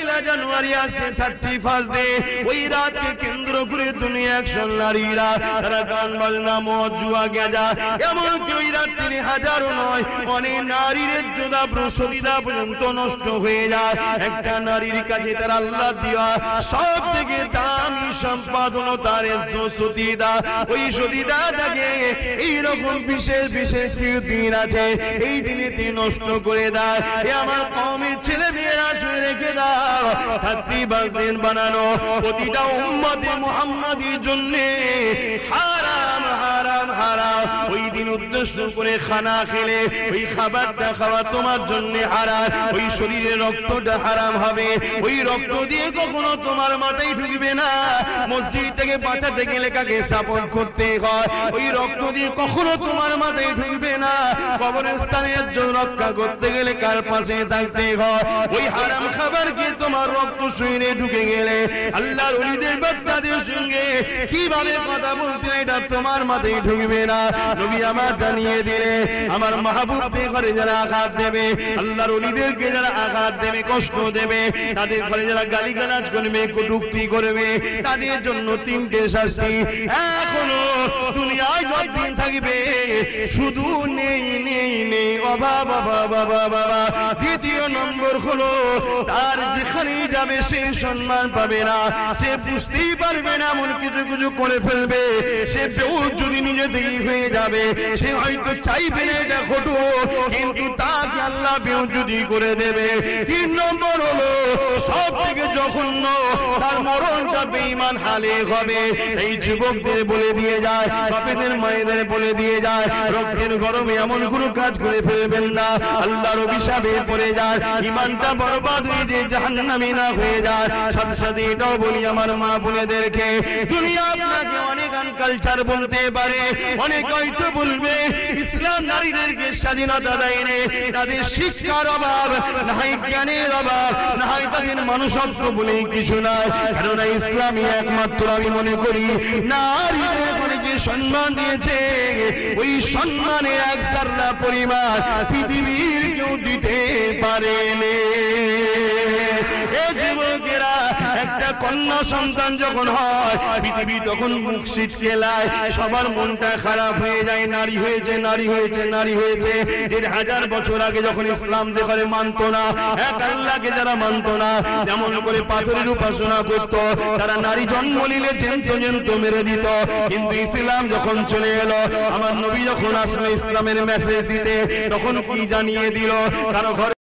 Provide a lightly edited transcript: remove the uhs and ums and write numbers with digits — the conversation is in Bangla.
পয়লা জানুয়ারি আসছে 31 ডে, ওই রাতকে কেন্দ্র করে দুনিয়া একশন নারীরা তারা গান বাজনা মদ জুয়া গেজা এমনকি ওই রাত্রি হাজারো নয় অনেক নারীর ইজ্জত প্রসদিদা পর্যন্ত নষ্ট হয়ে যায়। একটা নারীর কাছে তার আল্লাহ দেওয়া সব থেকে দামি সম্পদ হলো তার সতীদা। ওই সতীদাটাকে এইরকম বিশেষ বিশেষ দিন আছে, এই দিনে নষ্ট করে দেয়। এ আমার কওমের ছেলে মেয়েরা শুনে রেখে দাও, 31 দিন বানানো প্রতিটা উম্মতে মুহাম্মাদির জন্য হারাম হারাম হারাম। ওই দিন উদ্দেশ্য করে খানা খেলে ওই খাবারটা খাওয়া তোমার জন্য হারাম, ওই শরীরে রক্তটা হারাম হবে। ওই রক্ত দিয়ে কখনো তোমার মাথায় ঢুকবে না। মসজিদটাকে বাঁচাতে গেলে কাকে সাপোর্ট করতে হয়, ওই রক্ত দিয়ে কখনো তোমার মাথায় ঢুকবে না। কবরস্থানের জন্য রক্ষা করতে গেলে কার পাশে থাকতে হয়। ওই হারাম খাবারকে তোমার রক্ত শরীরে ঢুকে গেলে আল্লাহর ওলিদের বাচ্চাদের সঙ্গে কিভাবে কথা বলতে এটা তোমার মাথায় ঢুকবে না। নবী আমার জানিয়ে দিলে আমার মাহবুবদের ঘরে যারা আঘাত দেবে, আল্লাহর ওলিদেরকে যারা আঘাত দেবে, কষ্ট দেবে, তাদের ঘরে যারা গালিগালাজ করবে, কটূক্তি করবে, তাদের জন্য 3টে শাস্তি এখনো দুনিয়ায় যতদিন থাকবে শুধু নেই নেই নেই, অভাব অভাব অভাব অভাব। দ্বিতীয় নম্বর হলো তার যেখানেই যাবে সে সম্মান পাবে না, সে বুঝতেই পারবে না, এমন কিছু কিছু করে ফেলবে। সে বেহুশ যদি নিজে থেকেই হয়ে যাবে, সে হয়তো চাইবে না এটা ঘটুক, কিন্তু তাকে আল্লাহ বেহুজুদি করে দেবে। 3 নম্বর হলো সব থেকে জঘন্য, তার মরণটা বেঈমান হালে হবে। এই যুবকদের বলে দিয়ে যায়, বাপেদের মায়েদের বলে দিয়ে যায়, রক্তের গরমে এমন কোনো কাজ করে ফেলবেন না, আল্লাহর অভিশাপে পড়ে যায়, ঈমানটা বরবাদ হয়ে যায়, জাহান্নামী না হয়ে যায়। সাথে সাথে এটাও বলি আমার মা বোনেদেরকে, দুনিয়া আপনাকে অনেক কালচার বলতে পারে, অনেক হয়তো বলবে ইসলাম নারীদেরকে স্বাধীনতা দেয়নি, তাদের শিক্ষার অভাব, না হয় জ্ঞানের অভাব, না হয় তাদের মনুষ্যত্ব বলে কিছু নয়। কেননা ইসলামই একমাত্র আমি মনে করি নারীদের উপরে যে সম্মান দিয়েছে, ওই সম্মানের এক জাররা পরিমাণ পৃথিবীর কেউ দিতে পারেনি। এই যুবকেরা, একটা কন্যা সন্তান যখন হয় পৃথিবী তখন মুখ ছিটকে লায়, সবার মনটা খারাপ হয়ে যায়। নারী হয়েছে, নারী হয়েছে, নারী হয়েছে। 1000 বছর আগে যখন ইসলাম দেখে মানত না, এক আল্লাহকে যারা মানত না, যেমন করে পাথরের উপাসনা করত, তারা নারী জন্ম নিলে জেন্ত জেন্ত মেরে দিত। কিন্তু ইসলাম যখন চলে এলো, আমার নবী যখন আসলো ইসলামের মেসেজ দিতে, তখন কি জানিয়ে দিল, কারো ঘরে